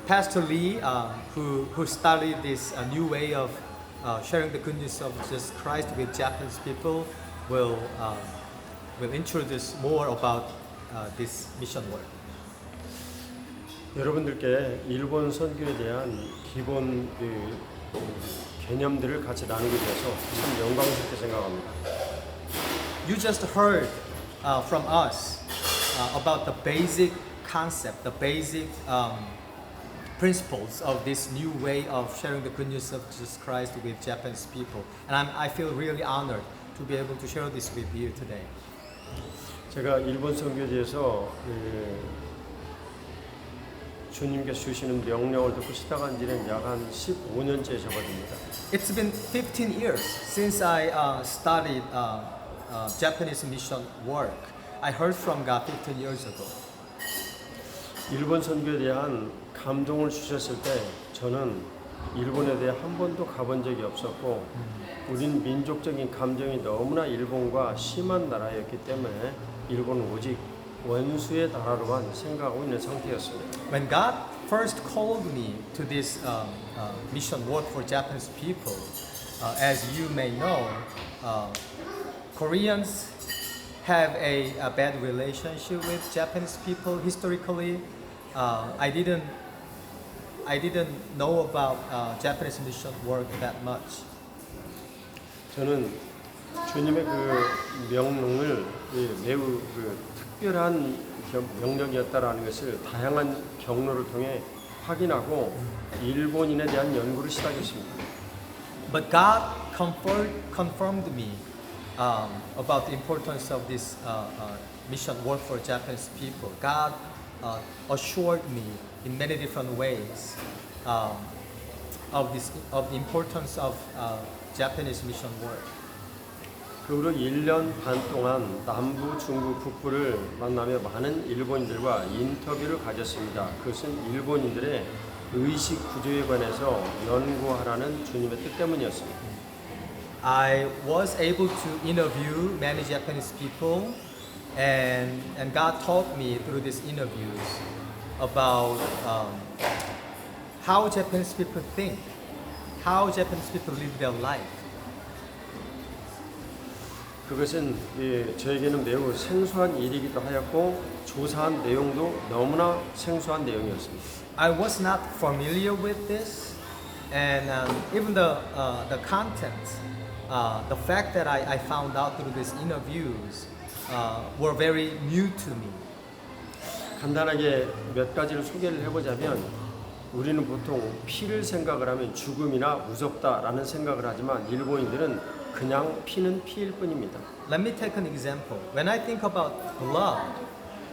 Pastor Lee, who started this new way of sharing the good news of Jesus Christ with Japanese people, will introduce more about this mission work. 여러분들께 일본 선교에 대한 기본 개념들을 같이 나누게 되어서 참 영광스럽게 생각합니다. You just heard from us about the basic concept, the basic principles of this new way of sharing the good news of Jesus Christ with Japanese people. And I feel really honored to be able to share this with you today. 제가 일본 선교지에서 주님께서 주시는 명령을 듣고 시작한 지는 약 한 15년째 접어듭니다. It's been 15 years since I started Japanese mission work. I heard from God 15 years ago. 일본 선교에 대한 감동을 주셨을 때 저는 일본에 대해 한 번도 가본 적이 없었고 우린 민족적인 감정이 너무나 일본과 심한 나라였기 때문에 일본은 오직 원수의 나라로만 생각하고 있는 상태였습니다. When God first called me to this mission work for Japanese people, as you may know, Koreans have a bad relationship with Japanese people historically. I didn't know about Japanese mission work that much. 저는 주님의 그 명령을 매우 특별한 명령이었다라는 것을 다양한 경로를 통해 확인하고 일본인에 대한 연구를 시작했습니다. But God confirmed me about the importance of this mission work for Japanese people. God assured me in many different ways of the importance of Japanese mission work. 그 후로 1년 반 동안 남부, 중부, 북부를 만나며 많은 일본인들과 인터뷰를 가졌습니다. 그것은 일본인들의 의식 구조에 관해서 연구하라는 주님의 뜻 때문이었습니다. I was able to interview many Japanese people, and God taught me through these interviews about how Japanese people think, how Japanese people live their life. 그것은 저에게는 매우 생소한 일이기도 하였고 조사한 내용도 너무나 생소한 내용이었습니다. I was not familiar with this, and even the content, the fact that I found out through these interviews were very new to me. 간단하게 몇 가지를 소개를 해보자면 우리는 보통 피를 생각을 하면 죽음이나 무섭다라는 생각을 하지만 일본인들은 그냥 피는 피일 뿐입니다. Let me take an example. When I think about blood,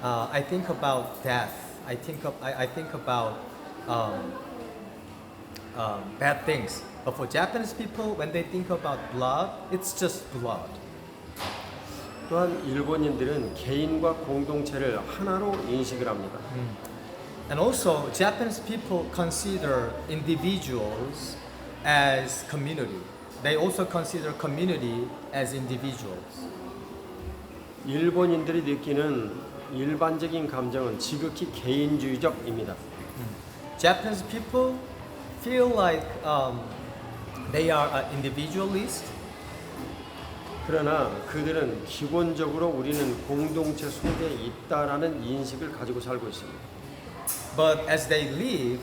I think about death. I think about bad things. But for Japanese people, when they think about blood, it's just blood. 또한 일본인들은 개인과 공동체를 하나로 인식을 합니다. And also, Japanese people consider individuals as community. They also consider community as individuals. 일본인들이 느끼는 일반적인 감정은 지극히 개인주의적입니다. Japanese people feel like they are an individualist. 그러나 그들은 기본적으로 우리는 공동체 속에 있다라는 인식을 가지고 살고 있습니다. But as they live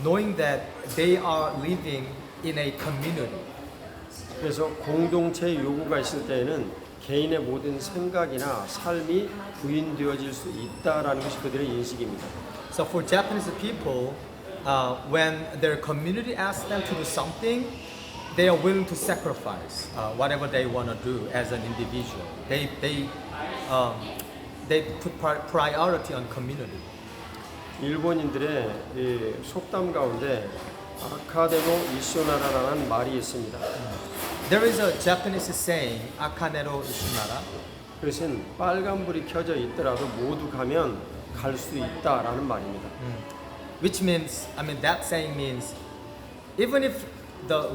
knowing that they are living in a community. 그래서 공동체 요구가 있을 때에는 개인의 모든 생각이나 삶이 부인되어질 수 있다라는 것이 그들의 인식입니다. So for Japanese people, when their community asks them to do something, they are willing to sacrifice whatever they want to do as an individual. They put priority on community. 일본인들의 속담 가운데 아카데모 이쇼나라라는 말이 있습니다. There is a Japanese saying, 아카네로 이시나라. 그것은 빨간불이 켜져 있더라도 모두 가면 갈 수 있다라는 말입니다. Which means, that saying means, even if the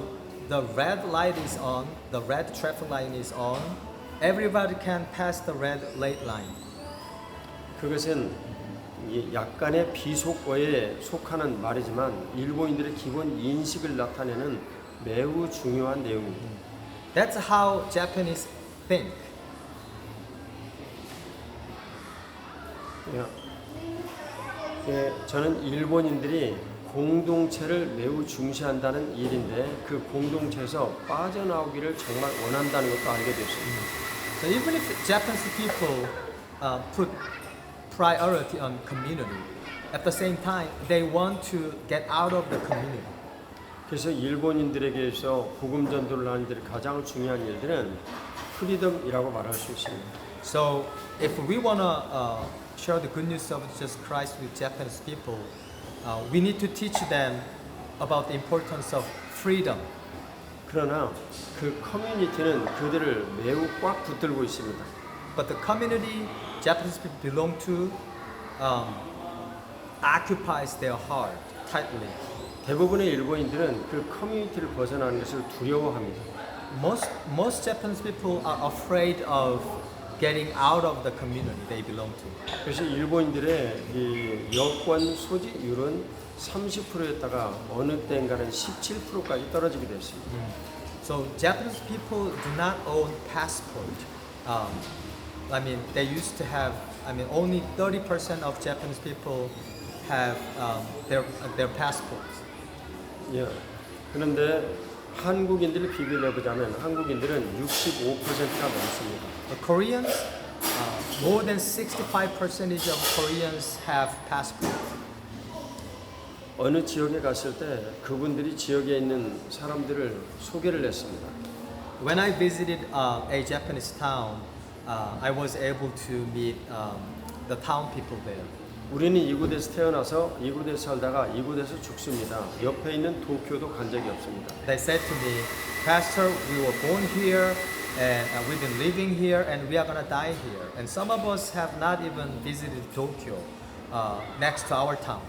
red light is on, the red traffic light is on, everybody can pass the red light line. 그것은 이 약간의 비속어에 속하는 말이지만 일본인들의 기본 인식을 나타내는 매우 중요한 내용입니다. That's how Japanese think. 저는 일본인들이 공동체를 매우 중시한다는 일인데 그 공동체에서 빠져나오기를 정말 원한다는 것도 알게 되었습니다. So even if Japanese people put priority on community, at the same time they want to get out of the community. 그래서 일본인들에게서 복음 전도를 하는 데 가장 중요한 일들은 프리덤이라고 말할 수 있습니다. So if we wanna share the good news of Jesus Christ with Japanese people, we need to teach them about the importance of freedom. 그러나 그 커뮤니티는 그들을 매우 꽉 붙들고 있습니다. But the community Japanese people belong to occupies their heart tightly. 대부분의 일본인들은 그 커뮤니티를 벗어나는 것을 두려워합니다. Most Japanese people are afraid of getting out of the community they belong to. 그래서 일본인들의 이 여권 소지율은 30%였다가 어느 때인가는 17%까지 떨어지게 됐습니다. So Japanese people do not own passport. I mean, they used to have. I mean, only 30% of Japanese people have their passports. 예. 그런데 한국인들을 비교해 보자면 한국인들은 65%가 넘습니다. The Koreans, more than 65% of Koreans have passports. 어느 지역에 갔을 때 그분들이 지역에 있는 사람들을 소개를 했습니다. When I visited a Japanese town, I was able to meet the town people there. 우리는 이곳에서 태어나서 이곳에서 살다가 이곳에서 죽습니다. 옆에 있는 도쿄도 간 적이 없습니다. They said to me, Pastor, we were born here and we've been living here and we are gonna die here. And some of us have not even visited Tokyo, next to our town.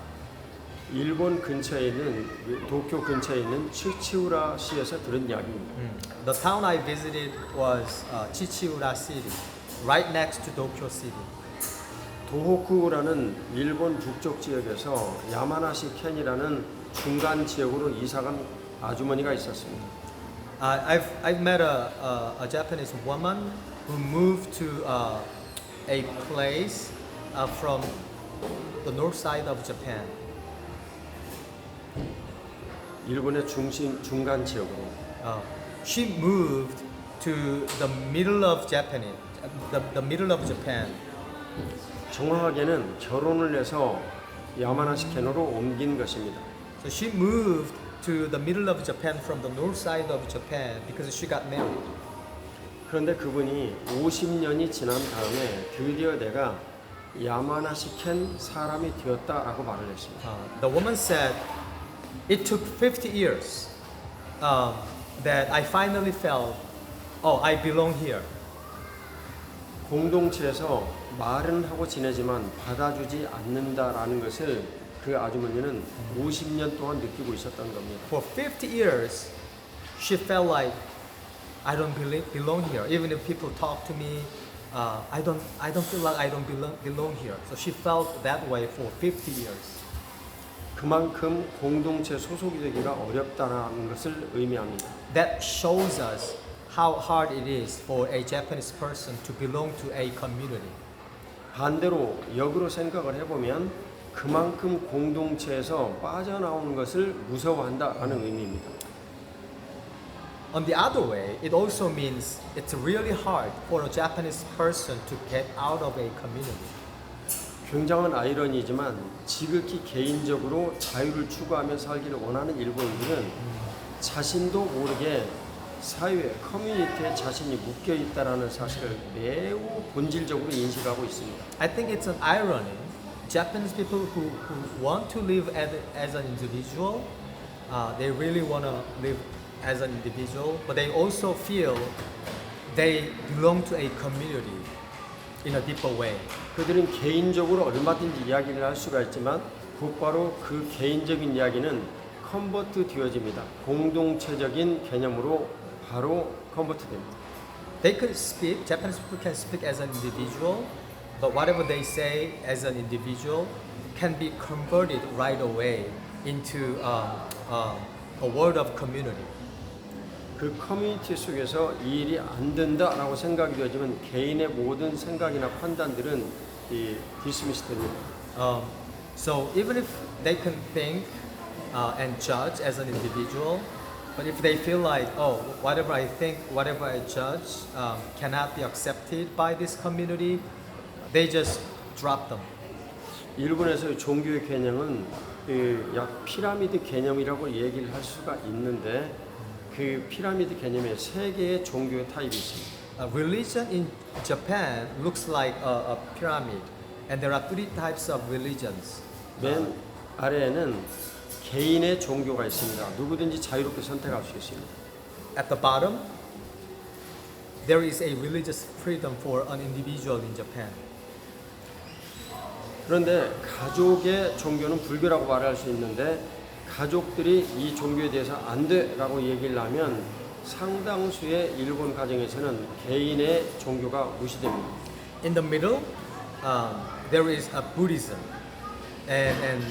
일본 근처에 있는 도쿄 근처에 있는 츠치우라시에서 들은 이야기입니다. The town I visited was Chichiura City, right next to Tokyo City. 도호쿠라는 일본 북쪽 지역에서 야마나시 켄이라는 중간 지역으로 이사간 아주머니가 있었습니다. I've met a Japanese woman who moved to a place from the north side of Japan. 일본의 중간 지역으로. She moved to the middle of Japan. The middle of Japan. 정확하게는 결혼을 해서 야마나시 켄으로 옮긴 것입니다. So she moved to the middle of Japan from the north side of Japan because she got married. 그런데 그분이 50년이 지난 다음에 드디어 내가 야마나시 켄 사람이 되었다라고 말을 했습니다. The woman said, it took 50 years that I finally felt, oh, I belong here. 공동체에서 말은 하고 지내지만 받아주지 않는다라는 것을 그 아주머니는 50년 동안 느끼고 있었던 겁니다. For 50 years, she felt like I don't belong here. Even if people talk to me, I don't feel like I don't belong here. So she felt that way for 50 years. 그만큼 공동체 소속이 되기가 어렵다는 것을 의미합니다. That shows us how hard it is for a Japanese person to belong to a community. 반대로 역으로 생각을 해보면 그만큼 공동체에서 빠져나오는 것을 무서워한다라는 의미입니다. On the other way, it also means it's really hard for a Japanese person to get out of a community. 굉장한 아이러니지만 지극히 개인적으로 자유를 추구하며 살기를 원하는 일본인들은 자신도 모르게 사회, 커뮤니티에 자신이 묶여 있다라는 사실을 매우 본질적으로 인식하고 있습니다. I think it's an irony. Japanese people who want to live as an individual, they really want to live as an individual, but they also feel they belong to a community in a deeper way. 그들은 개인적으로 얼마든지 이야기를 할 수가 있지만 곧바로 그 개인적인 이야기는 컨버트 되어집니다. 공동체적인 개념으로 바로 컨버트 됩니다. They could speak, Japanese people can speak as an individual, but whatever they say as an individual can be converted right away into a word of community. 그 커뮤니티 속에서 이 일이 안 된다라고 생각이 되지만 개인의 모든 생각이나 판단들은 디스미스 됩니다. So even if they can think and judge as an individual, but if they feel like, oh, whatever I think, whatever I judge cannot be accepted by this community, they just drop them. 일본에서의 종교의 개념은 약 피라미드 개념이라고 얘기를 할 수가 있는데 그 피라미드 개념에 세 개의 종교의 타입이 있습니다. Religion in Japan looks like a pyramid, and there are three types of religions. 맨 아래에는 개인의 종교가 있습니다. 누구든지 자유롭게 선택할 수 있습니다. At the bottom, there is a religious freedom for an individual in Japan. 그런데 가족의 종교는 불교라고 말할 수 있는데 가족들이 이 종교에 대해서 안 돼라고 얘기를 하면 상당수의 일본 가정에서는 개인의 종교가 무시됩니다. In the middle, there is a Buddhism, and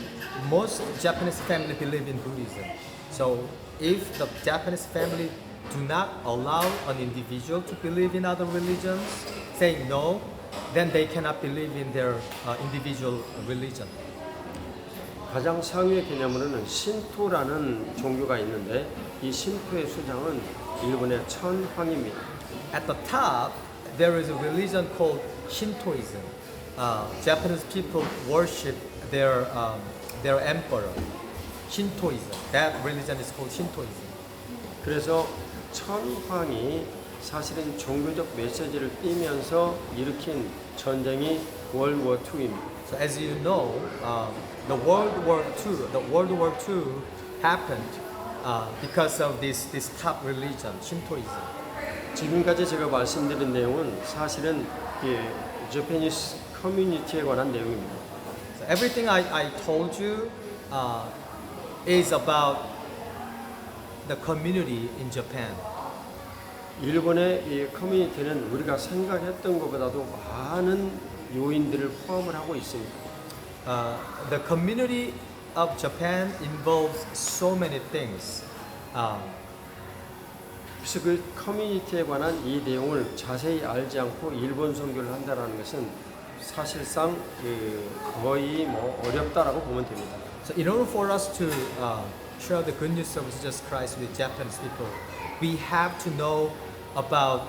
most Japanese family believe in Buddhism. So if the Japanese family do not allow an individual to believe in other religions, saying no, then they cannot believe in their individual religion. 가장 상위의 개념으로는 신토라는 종교가 있는데 이 신토의 수장은 일본의 천황입니다. At the top, there is a religion called Shintoism. Japanese people worship their emperor. Shintoism. That religion is called Shintoism. 그래서 천황이 사실은 종교적 메시지를 띠면서 일으킨 전쟁이 월드워 II입니다. So as you know, the World War II happened because of this top religion, Shintoism. 지금까지 제가 말씀드린 내용은 사실은 Japanese 커뮤니티에 관한 내용입니다. So everything I told you is about the community in Japan. 일본의 이 커뮤니티는 우리가 생각했던 것보다도 많은 요인들을 포함을 하고 있습니다. The community of Japan involves so many things. 그래서 그 커뮤니티에 관한 이 내용을 자세히 알지 않고 일본 선교를 한다는 것은 사실상 거의 어렵다라고 보면 됩니다. So in order for us to share the good news of Jesus Christ with Japanese people, we have to know about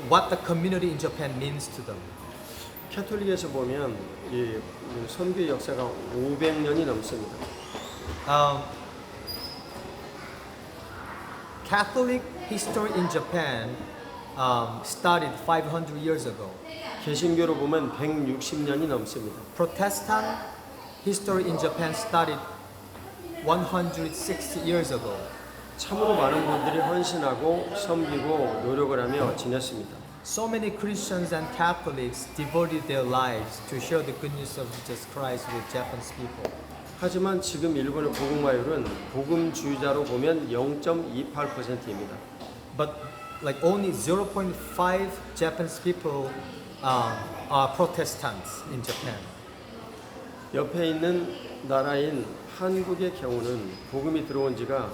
what the community in Japan means to them. 캐톨릭에서 보면 이 선교 역사가 500년이 넘습니다. Catholic history in Japan started 500 years ago. 개신교로 보면 160년이 넘습니다. Protestant history in Japan started 160 years ago. 참으로 많은 분들이 헌신하고 섬기고 노력을 하며 지냈습니다. So many Christians and Catholics devoted their lives to share the good news of Jesus Christ with Japanese people. 하지만 지금 일본의 복음화율은 복음주의자로 보면 0.28%입니다. But like only 0.5 Japanese people are Protestants in Japan. 옆에 있는 나라인 한국의 경우는 복음이 들어온 지가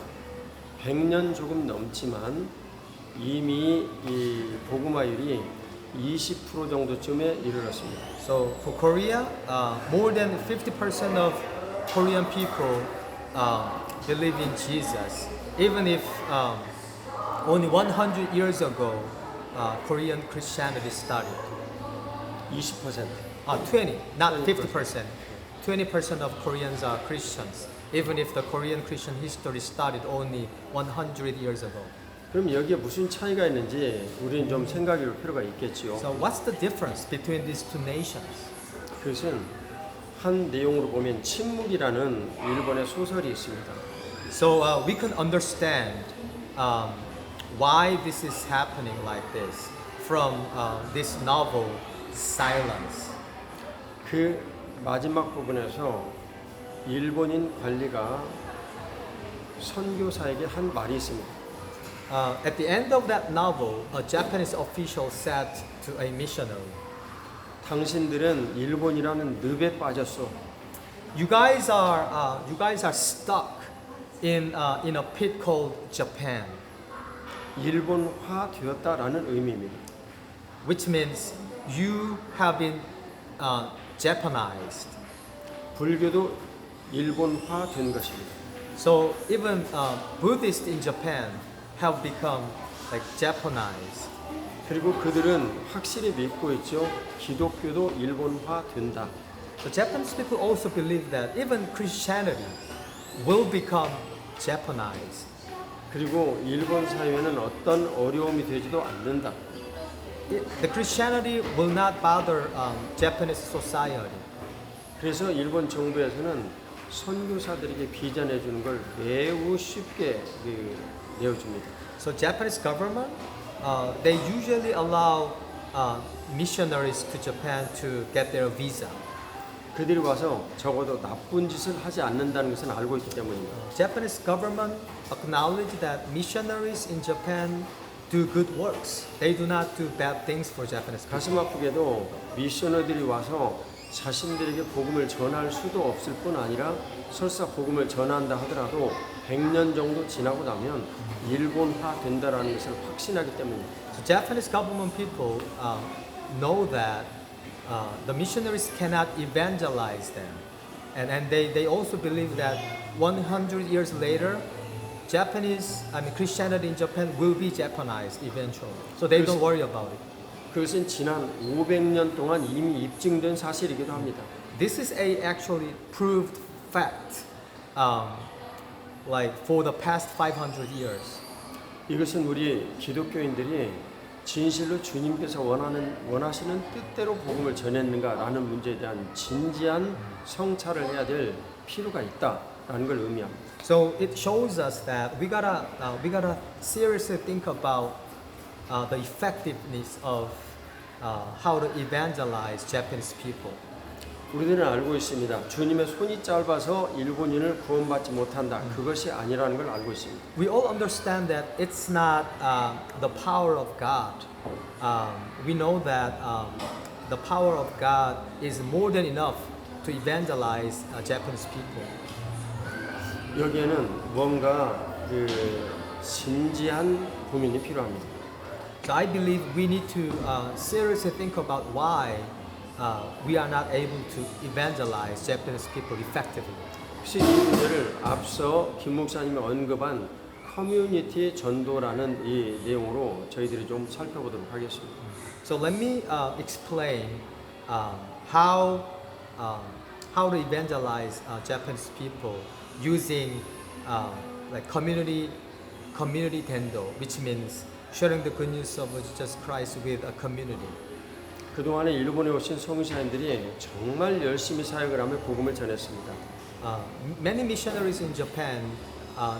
100년 조금 넘지만 이미 이 복음화율이 20% 정도쯤에 이르렀습니다. So for Korea, more than 50% of Korean people believe in Jesus. Even if only 100 years ago, Korean Christianity started. 20%. 20, not 50%. 20% of Koreans are Christians, even if the Korean Christian history started only 100 years ago. 그럼 여기에 무슨 차이가 있는지 우리는 좀 생각해 볼 필요가 있겠지요. So what's the difference between these two nations? 그것은 한 내용으로 보면 침묵이라는 일본의 소설이 있습니다. So we can understand why this is happening like this from this novel Silence. 그 마지막 부분에서 일본인 관리가 선교사에게 한 말이 있습니다. At the end of that novel, a Japanese official said to a missionary. 당신들은 일본이라는 늪에 빠졌어. You guys are stuck in a pit called Japan, 일본화 되었다라는 의미입니다. which means you have been Japanized. 불교도 일본화 된 것입니다. So even Buddhists in Japan have become like Japanized. 그리고 그들은 확실히 믿고 있죠. 기독교도 일본화 된다. The Japanese people also believe that even Christianity will become Japanized. 그리고 일본 사회는 어떤 어려움이 되지도 않는다. The Christianity will not bother Japanese society. 그래서 일본 정부에서는 선교사들에게 비전해 주는 걸 매우 쉽게 내어줍니다. So Japanese government, they usually allow missionaries to Japan to get their visa. 그들이 와서 적어도 나쁜 짓을 하지 않는다는 것은 알고 있기 때문입니다. Japanese government acknowledge that missionaries in Japan do good works. They do not do bad things for Japanese people. 가슴 아프게도 미셔너들이 와서 자신들에게 복음을 전할 수도 없을 뿐 아니라 설사 복음을 전한다 하더라도 100년 정도 지나고 나면 일본화 된다라는 것을 확신하기 때문입니다. So Japanese government people know that the missionaries cannot evangelize them, and they also believe that 100 years later, Christianity in Japan will be Japanized eventually. So they don't worry about it. 그것은 지난 500년 동안 이미 입증된 사실이기도 합니다. This is a actually proved fact, like for the past 500 years. 이것은 우리 기독교인들이 진실로 주님께서 원하시는 뜻대로 복음을 전했는가라는 문제에 대한 진지한 성찰을 해야 될 필요가 있다라는 걸 의미합니다. So it shows us that we gotta seriously think about the effectiveness of how to evangelize Japanese people. 우리들은 알고 있습니다. 주님의 손이 짧아서 일본인을 구원받지 못한다. 그것이 아니라는 걸 알고 있습니다. We all understand that it's not the power of God. We know that the power of God is more than enough to evangelize Japanese people. 여기에는 뭔가 진지한 고민이 필요합니다. So I believe we need to seriously think about why we are not able to evangelize Japanese people effectively. 혹시 이 문제를 앞서 김 목사님이 언급한 커뮤니티 전도라는 이 내용으로 저희들이 좀 살펴보도록 하겠습니다. So let me explain how to evangelize Japanese people using like community dendo, which means sharing the good news of Jesus Christ with a community. 그동안에 일본에 오신 성교사님들이 정말 열심히 사역을 하며 복음을 전했습니다. Many missionaries in Japan,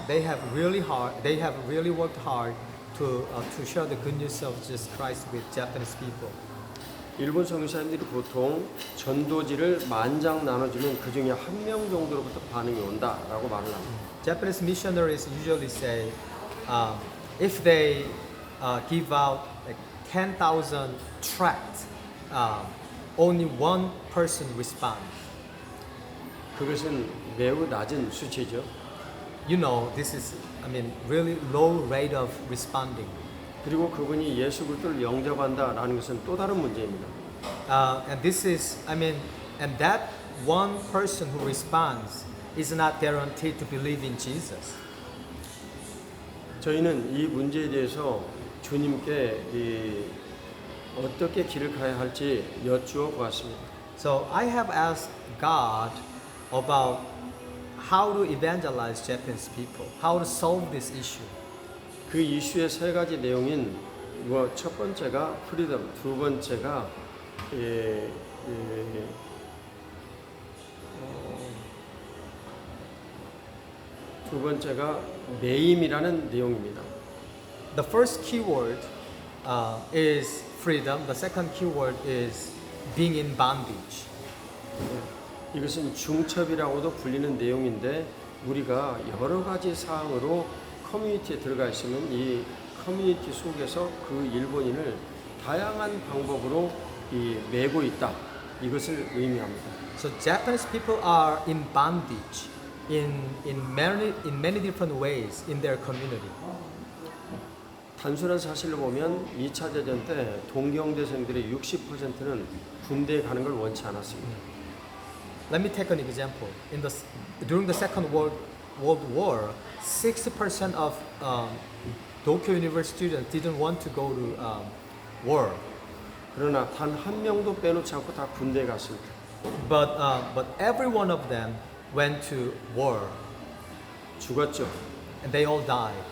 they have really worked hard to share the good news of Jesus Christ with Japanese people. 일본 성교사님들이 보통 전도지를 만장 나눠주면 그 중에 한 명 정도로부터 반응이 온다라고 말을 합니다. Japanese missionaries usually say, if they give out like 10,000 tracts, only one person responds. 그것은 매우 낮은 수치죠. You know, this is, really low rate of responding. 그리고 그분이 예수 그리스도를 영접한다라는 것은 또 다른 문제입니다. And this is, and that one person who responds is not guaranteed to believe in Jesus. 저희는 이 문제에 대해서 주님께 어떻게 길을 가야 할지 여쭈어 보았습니다. So I have asked God about how to evangelize Japanese people, how to solve this issue. 그 이슈의 세 가지 내용인 첫 번째가 프리덤, 두 번째가 두 번째가 매임이라는 내용입니다. The first keyword is freedom. The second keyword is being in bondage. 이것은 중첩이라고도 불리는 내용인데 우리가 여러 가지 사항으로 커뮤니티에 들어가 있으면 이 커뮤니티 속에서 그 일본인을 다양한 방법으로 매고 있다. 이것을 의미합니다. So Japanese people are in bondage in many different ways in their community. 단순한 사실로 보면 2차 대전 때 동경대생들의 60%는 군대에 가는 걸 원치 않았습니다. Let me take an example. During the Second World War, 60% of Tokyo University students didn't want to go to war. 그러나 단 한 명도 빼놓지 않고 다 군대에 갔습니다. But every one of them went to war, 죽었죠. and they all died.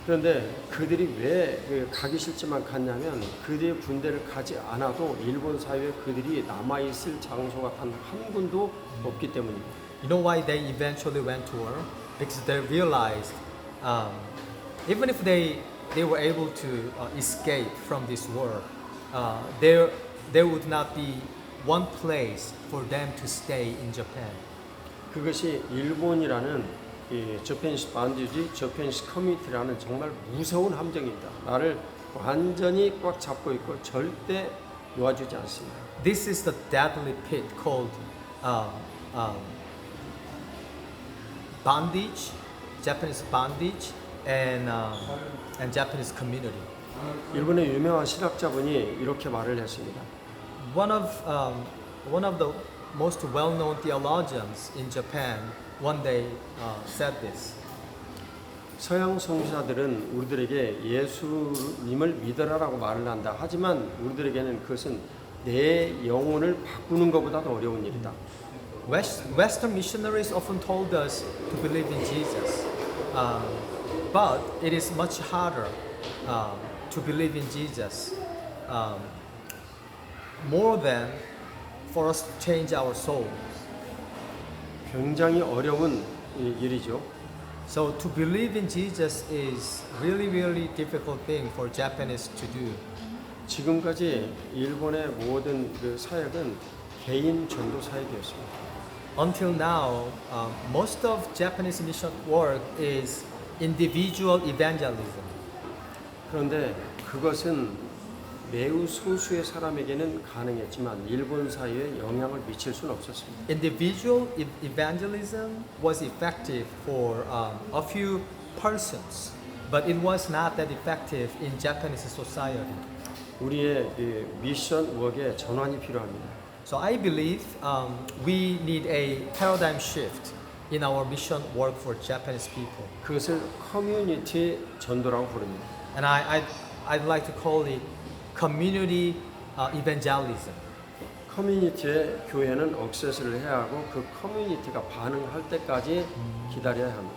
그런데 그들이 왜 가기 싫지만 갔냐면 그들이 군대를 가지 않아도 일본 사회에 그들이 남아있을 장소가 단 한 군도 없기 때문입니다. You know why they eventually went to war? Because they realized even if they were able to escape from this war, there would not be one place for them to stay in Japan. 그것이 일본이라는 이 저펜시 반디지, 저펜시 커뮤니티라는 정말 무서운 함정입니다. 나를 완전히 꽉 잡고 있고 절대 놓아주지 않습니다. This is the deadly pit called bondage, Japanese bondage, and Japanese community. 일본의 유명한 신학자분이 이렇게 말을 했습니다. One of the most well-known theologians in Japan one day said this. 서양 선교사들은 우리들에게 예수님을 믿어라라고 말을 한다. 하지만 우리들에게는 그것은 내 영혼을 바꾸는 것보다 더 어려운 일이다. Western missionaries often told us to believe in Jesus, but it is much harder to believe in Jesus more than for us to change our soul. 굉장히 어려운 일이죠. So to believe in Jesus is really difficult thing for Japanese to do. 지금까지 일본의 모든 그 사역은 개인 전도 사역이었습니다. Until now, most of Japanese mission work is individual evangelism. 그런데 그것은 매우 소수의 사람에게는 가능했지만 일본 사회에 영향을 미칠 수는 없었습니다. Individual evangelism was effective for a few persons, but it was not that effective in Japanese society. 우리의 미션 웍에 전환이 필요합니다. So I believe we need a paradigm shift in our mission work for Japanese people, 그것을 커뮤니티 전도라고 부릅니다. and I'd like to call it community evangelism. 커뮤니티의 교회는 억세스를 해야 하고 그 커뮤니티가 반응할 때까지 기다려야 합니다.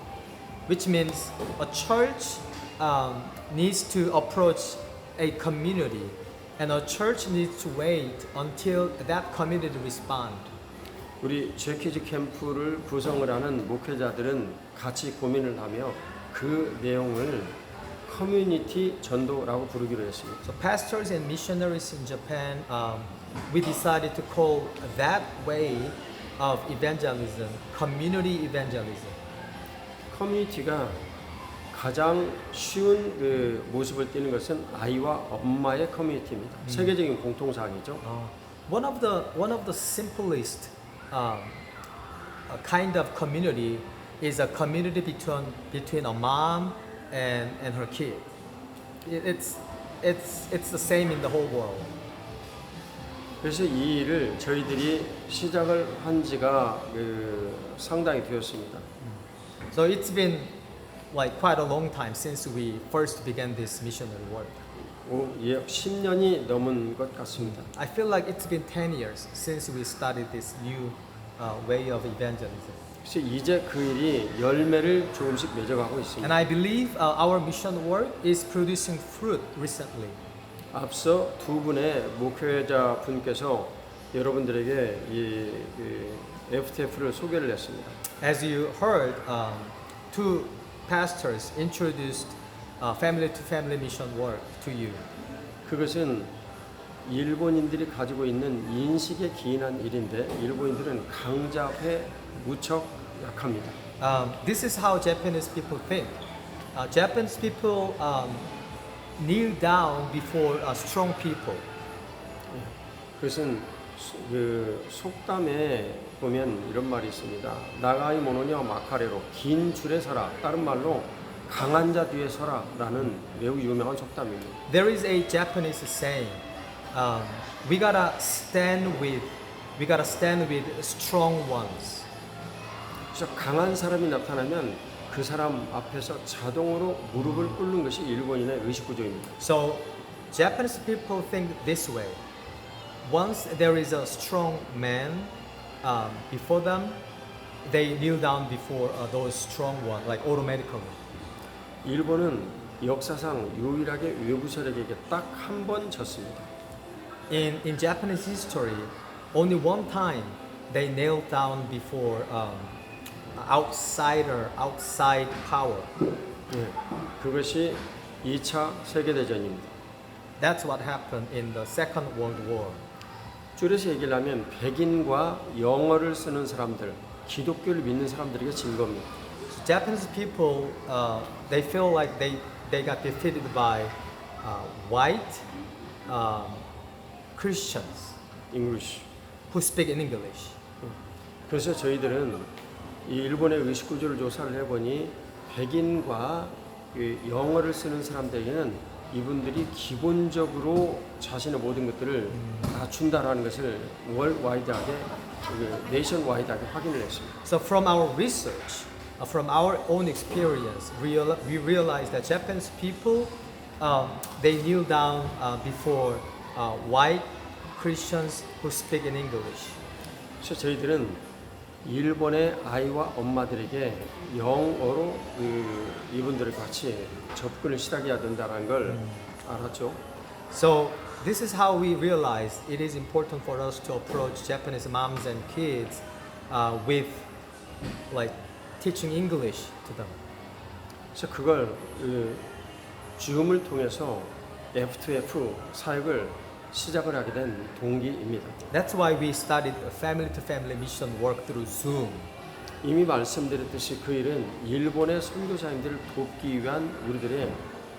Which means a church needs to approach a community, and a church needs to wait until that community respond. 우리 제키즈 캠프를 구성을 하는 목회자들은 같이 고민을 하며 그 내용을 커뮤니티 전도라고 부르기로 했습니다. So pastors and missionaries in Japan, we decided to call that way of evangelism community evangelism. 커뮤니티가 가장 쉬운 그 모습을 띠는 것은 아이와 엄마의 커뮤니티입니다. 세계적인 공통사항이죠. One of the simplest kind of community is a community between a mom and her kid. It's the same in the whole world. 그래서 이 일을 저희들이 시작을 한 지가 상당히 되었습니다. So it's been like quite a long time since we first began this missionary work. 약 10년이 넘은 것 같습니다. I feel like it's been 10 years since we started this new way of evangelism. 그래서 이제 그 일이 열매를 조금씩 맺어가고 있습니다. And I believe our mission work is producing fruit recently. 앞서 두 분의 목회자 분께서 여러분들에게 이 FTF를 소개를 했습니다. As you heard, two pastors introduced family-to-family mission work to you. 그것은 일본인들이 가지고 있는 인식에 기인한 일인데 일본인들은 강잡에 무척 약합니다. This is how Japanese people think. Japanese people kneel down before strong people. 그것은 그 속담에 보면 이런 말이 있습니다. 나가이 모노니와 마카레로 긴 줄에 서라. 다른 말로 강한 자 뒤에 서라라는 매우 유명한 속담입니다. There is a Japanese saying, we gotta stand with strong ones. 그래서 강한 사람이 나타나면 그 사람 앞에서 자동으로 무릎을 꿇는 것이 일본인의 의식 구조입니다. So Japanese people think this way. Once there is a strong man before them, they kneel down before those strong ones, like automatically. 일본은 역사상 유일하게 외부 세력에게 딱 한 번 졌습니다. In Japanese history, only one time they knelt down before outside power. 예, 그것이 2차 세계대전입니다. That's what happened in the Second World War. 줄여서 얘기를 하면 백인과 영어를 쓰는 사람들, 기독교를 믿는 사람들에게 진 겁니다. So Japanese people, they feel like they got defeated by white Christians English. who speak in English. 그래서 저희들은 이 일본의 의식 구조를 조사를 해보니 백인과 이 영어를 쓰는 사람들에게는 이분들이 기본적으로 자신의 모든 것들을 갖춘다라는 것을 월와이드하게, 네이션 와이드하게 확인을 했습니다. So from our research, from our own experience, we realized that Japanese people, they kneel down before white Christians who speak in English. 그래서 저희들은 일본의 아이와 엄마들에게 영어로 이분들을 같이 접근을 시작해야 된다는 걸 알았죠. So this is how we realized it is important for us to approach Japanese moms and kids with like teaching English to them. 그래서 그걸 줌을 통해서 F2F 사역을 시작을 하게 된 동기입니다. That's why we started a family-to-family mission work through Zoom. 이미 말씀드렸듯이 그 일은 일본의 선교사님들을 돕기 위한 우리들의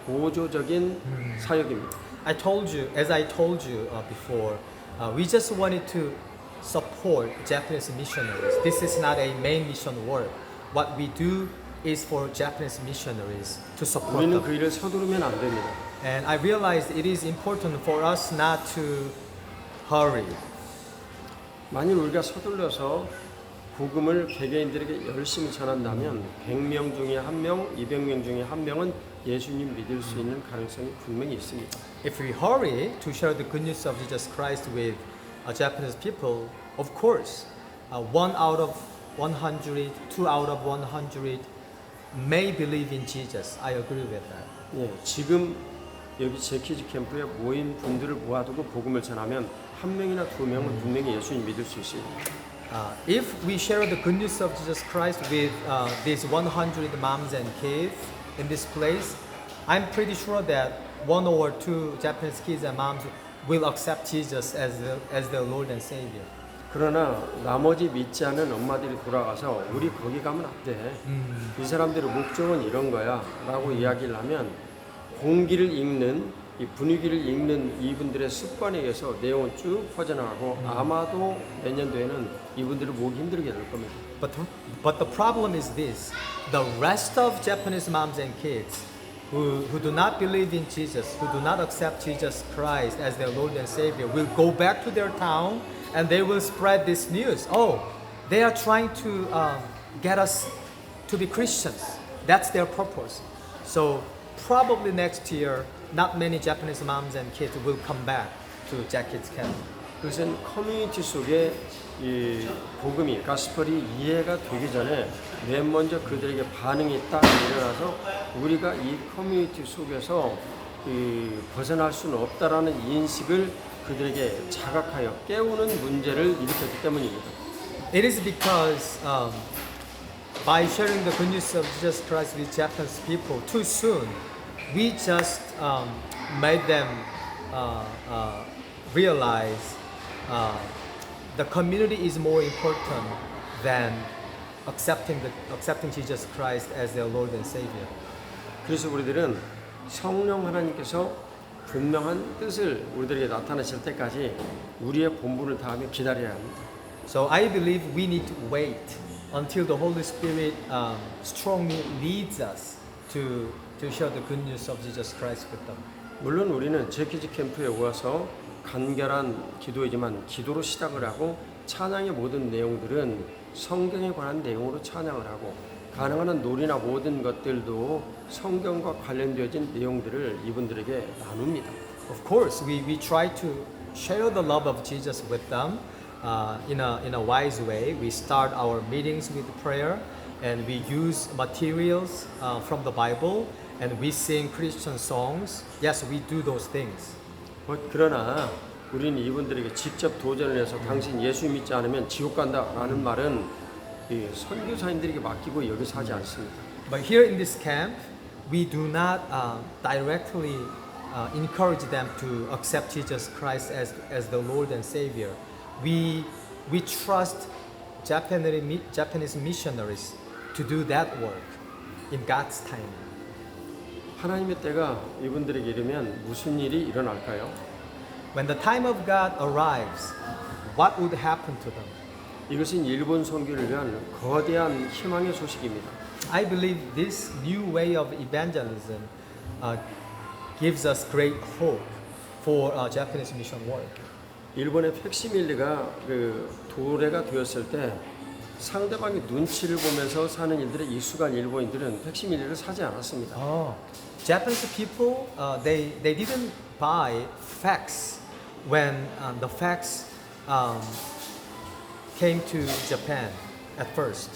보조적인 사역입니다. As I told you before, we just wanted to support Japanese missionaries. This is not a main mission work. What we do is for Japanese missionaries to support 우리는 them. 그 일을 서두르면 안 됩니다. And I realized it is important for us not to hurry. 만일 우리가 서둘러서 복음을 개개인들에게 열심히 전한다면 100명 중에 1명, 200명 중에 1명은 예수님 믿을 수 있는 가능성이 분명히 있습니다. If we hurry to share the good news of Jesus Christ with Japanese people, of course, 1 out of 100, 2 out of 100 may believe in Jesus. I agree with that. 예, 지금 여기 제키즈 캠프에 모인 분들을 모아두고 복음을 전하면 1명이나 2명은 분명히 예수님 믿을 수 있습니다. If we share the good news of Jesus Christ with these 100 moms and kids in this place, I'm pretty sure that 1 or 2 Japanese kids and moms will accept Jesus as their Lord and Savior. 그러나 나머지 믿지 않은 엄마들이 돌아가서 우리 거기 가면 안 돼. 이 사람들의 목적은 이런 거야 라고 이야기를 하면 공기를 읽는 이 분위기를 읽는 이분들의 습관에 의해서 내용은 쭉 퍼져나가고 아마도 내년도에는 이분들을 모으기 힘들게 될 겁니다. But the problem is this: the rest of Japanese moms and kids who do not believe in Jesus, who do not accept Jesus Christ as their Lord and Savior, will go back to their town and they will spread this news. Oh, they are trying to get us to be Christians. That's their purpose. So probably next year, not many Japanese moms and kids will come back to Jack Kids Camp. 그것은 커뮤니티 속에 이 복음이 가스펠이 이해가 되기 전에 맨 먼저 그들에게 반응이 딱 일어나서 우리가 이 커뮤니티 속에서 벗어날 수는 없다라는 인식을 그들에게 자각하여 깨우는 문제를 일으켰기 때문입니다. It is because by sharing the good news of Jesus Christ with Japanese people too soon, we just made them realize the community is more important than accepting Jesus Christ as their Lord and Savior. 그래서 우리들은 성령 하나님께서 분명한 뜻을 우리들에게 나타내실 때까지 우리의 본분을 다하며 기다려야 합니다. So I believe we need to wait until the Holy Spirit strongly leads us to share the good news of Jesus Christ with them. 물론 우리는 제키지 캠프에 와서 간결한 기도이지만 기도로 시작을 하고 찬양의 모든 내용들은 성경에 관한 내용으로 찬양을 하고 가능한 한 놀이나 모든 것들도 성경과 관련되어진 내용들을 이분들에게 나눕니다. Of course, we try to share the love of Jesus with them in a wise way. We start our meetings with prayer, and we use materials from the Bible, and we sing Christian songs. Yes, we do those things. 그러나 우리는 이분들에게 직접 도전을 해서 당신 예수 믿지 않으면 지옥 간다라는 말은 이 선교사님들에게 맡기고 여기서 하지 않습니다. But here in this camp, we do not directly encourage them to accept Jesus Christ as the Lord and Savior. We trust Japanese missionaries to do that work in God's timing. 하나님의 때가 이분들에게 이르면 무슨 일이 일어날까요? When the time of God arrives, what would happen to them? 이것은 일본 선교를 위한 거대한 희망의 소식입니다. I believe this new way of evangelism gives us great hope for Japanese mission work. 일본의 팩시밀리가 그 도래가 되었을 때 상대방의 눈치를 보면서 사는 일들에 익숙한 일본인들은 팩시밀리를 사지 않았습니다. Japanese people they didn't buy fax when the fax came to Japan at first.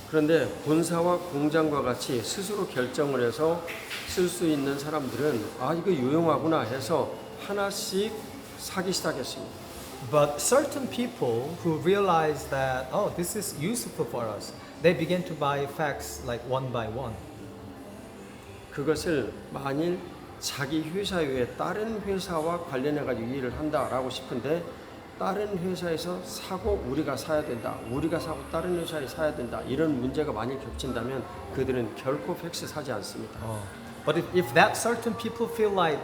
그런데 본사와 공장과 같이 스스로 결정을 해서 쓸 수 있는 사람들은 아 이거 유용하구나 해서 하나씩 사기 시작했습니다. But certain people who realized that oh this is useful for us, they began to buy fax like one by one. 그것을 만일 자기 회사 외에 다른 회사와 관련해 가지고 일을 한다라고 싶은데 다른 회사에서 사고 우리가 사야 된다. 우리가 사고 다른 회사에 사야 된다. 이런 문제가 만일 겹친다면 그들은 결코 팩스 사지 않습니다. But if that certain people feel like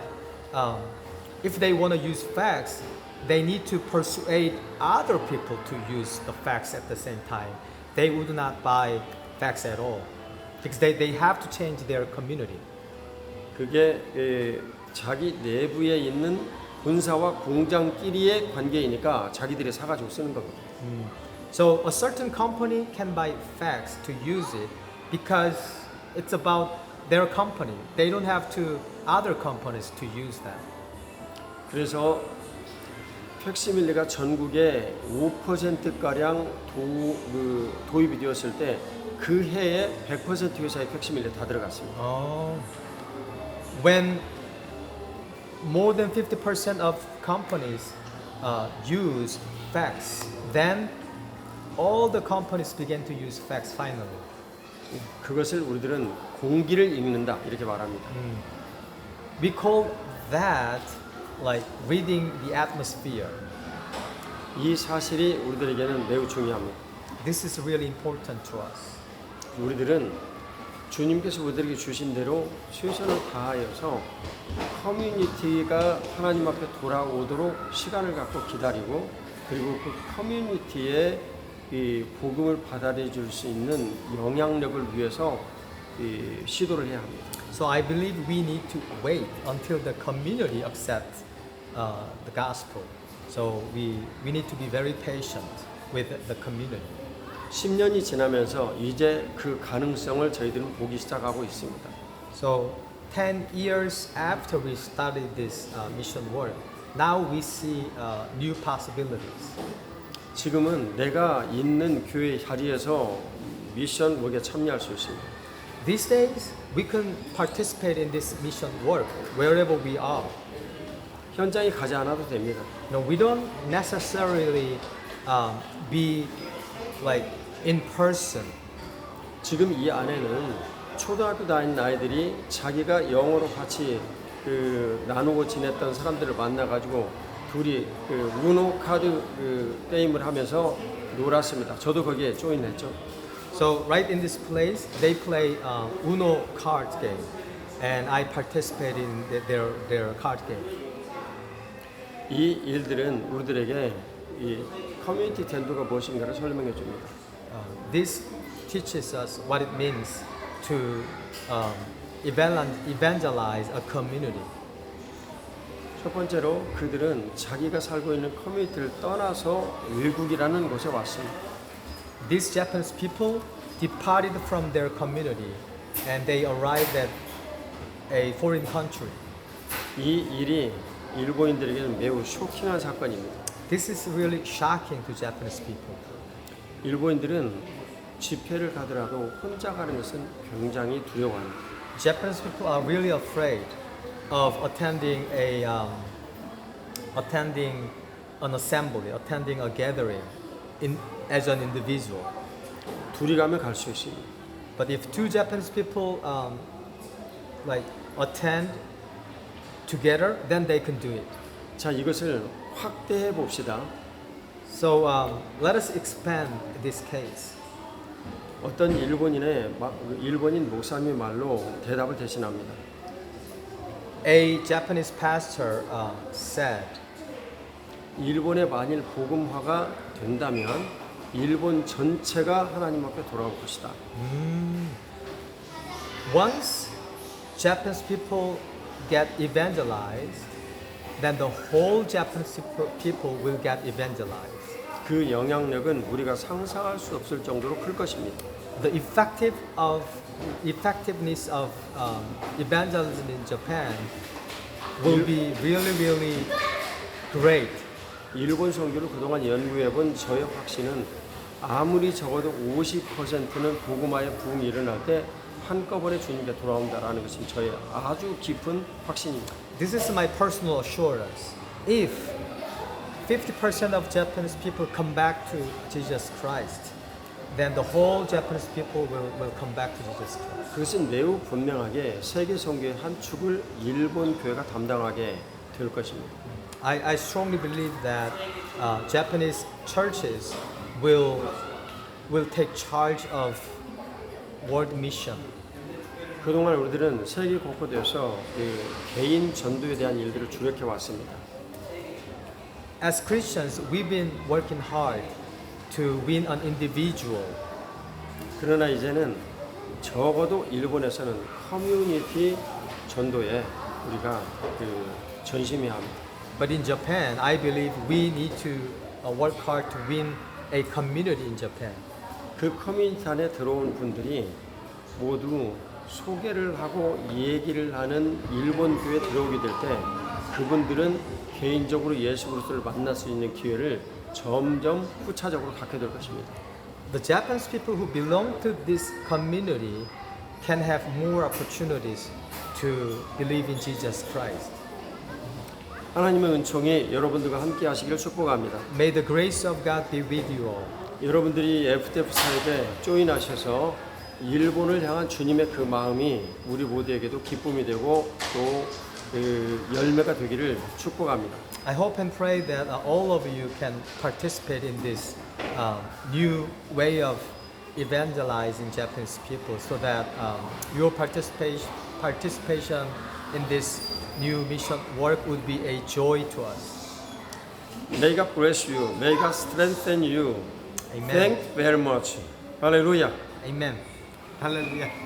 if they want to use fax, they need to persuade other people to use the fax at the same time. They would not buy fax at all because they have to change their community. 그게 자기 내부에 있는 본사와 공장끼리의 관계이니까 자기들이 사가지고 쓰는 겁니다. So a certain company can buy fax to use it because it's about their company. They don't have to other companies to use that. 그래서 팩시밀리가 전국에 5%가량 도입이 되었을 때 그 해에 100% 회사의 팩시밀리 다 들어갔습니다. When more than 50% of companies use fax, then all the companies began to use fax finally. 그것을 우리들은 공기를 읽는다 이렇게 말합니다. We call that like reading the atmosphere. 이 사실이 우리들에게는 매우 중요합니다. This is really important to us. 우리들은 주님께서 우리들에게 주신 대로 최선을 다하여서 커뮤니티가 하나님 앞에 돌아오도록 시간을 갖고 기다리고 그리고 그 커뮤니티에 이 복음을 받아들여 수 있는 영향력을 위해서 시도를 해야 합니다. So I believe we need to wait until the community accepts the gospel. So we need to be very patient with the community. 10년이 지나면서 이제 그 가능성을 저희들은 보기 시작하고 있습니다. So 10 years after we started this mission work, now we see new possibilities. 지금은 내가 있는 교회 자리에서 미션 work에 참여할 수 있습니다. These days, we can participate in this mission work wherever we are. 현장에 가지 않아도 됩니다. No, we don't necessarily be like in person. 지금 이 안에는 초등학교 다니는 아이들이 자기가 영어로 같이 나누고 지냈던 사람들을 만나가지고 둘이 우노 카드 게임을 하면서 놀았습니다. 저도 거기에 조인했죠. So right in this place, they play Uno card game, and I participate in their card game. 이 일들은 우리들에게 이 커뮤니티 전도가 무엇인가를 설명해 줍니다. This teaches us what it means to evangelize a community. 첫 번째로 그들은 자기가 살고 있는 커뮤니티를 떠나서 외국이라는 곳에 왔습니다. These Japanese people departed from their community and they arrived at a foreign country. 이 일이 일본인들에게는 매우 쇼킹한 사건입니다. This is really shocking to Japanese people. 일본인들은 집회를 가더라도 혼자 가는 것은 굉장히 두려워합니다. Japanese people are really afraid of attending an assembly, attending a gathering as an individual. 둘이 가면 갈 수 있습니다. But if two Japanese people attend together, then they can do it. 자, 이것을 확대해 봅시다. So let us expand this case. 어떤 일본인 목사님의 말로 대답을 대신합니다. A Japanese pastor said, 일본에 만일 복음화가 된다면 일본 전체가 하나님 앞에 돌아올 것이다. once Japanese people get evangelized, then the whole Japanese people will get evangelized. 그 영향력은 우리가 상상할 수 없을 정도로 클 것입니다. The effectiveness of evangelism in Japan will be really great. 일본 선교를 그동안 연구해본 저의 확신은 아무리 적어도 50%는 복음화의 부흥이 일어날 때 한꺼번에 주님께 돌아온다라는 것이 저의 아주 깊은 확신입니다. This is my personal assurance. If 50% of Japanese people come back to Jesus Christ, then the whole Japanese people will come back to Jesus Christ. 그것은 매우 분명하게 세계 선교의 한 축을 일본 교회가 담당하게 될 것입니다. I strongly believe that Japanese churches will take charge of world mission. 그동안 우리들은 세계 곳곳에서 개인 전도에 대한 일들을 주력해 왔습니다. As Christians, we've been working hard to win an individual. 그러나 이제는 적어도 일본에서는 커뮤니티 전도에 우리가 전심해야 합니다. But in Japan, I believe we need to work hard to win a community in Japan. 그 커뮤니티 안에 들어온 분들이 모두 소개를 하고 얘기를 하는 일본 교회에 들어오게 될 때 그분들은 개인적으로 예수 그리스도를 만날 수 있는 기회를 점점 후차적으로 갖게 될 것입니다. The Japanese people who belong to this community can have more opportunities to believe in Jesus Christ. 하나님의 은총이 여러분들과 함께 하시기를 축복합니다. May the grace of God be with you all. 여러분들이 FTF 사역에 조인하셔서 일본을 향한 주님의 그 마음이 우리 모두에게도 기쁨이 되고 또 열매가 되기를 축복합니다. I hope and pray that all of you can participate in this new way of evangelizing Japanese people, so that your participation in this new mission work would be a joy to us. May God bless you. May God strengthen you. Amen. Thank you very much. 할렐루야. Amen. Hallelujah.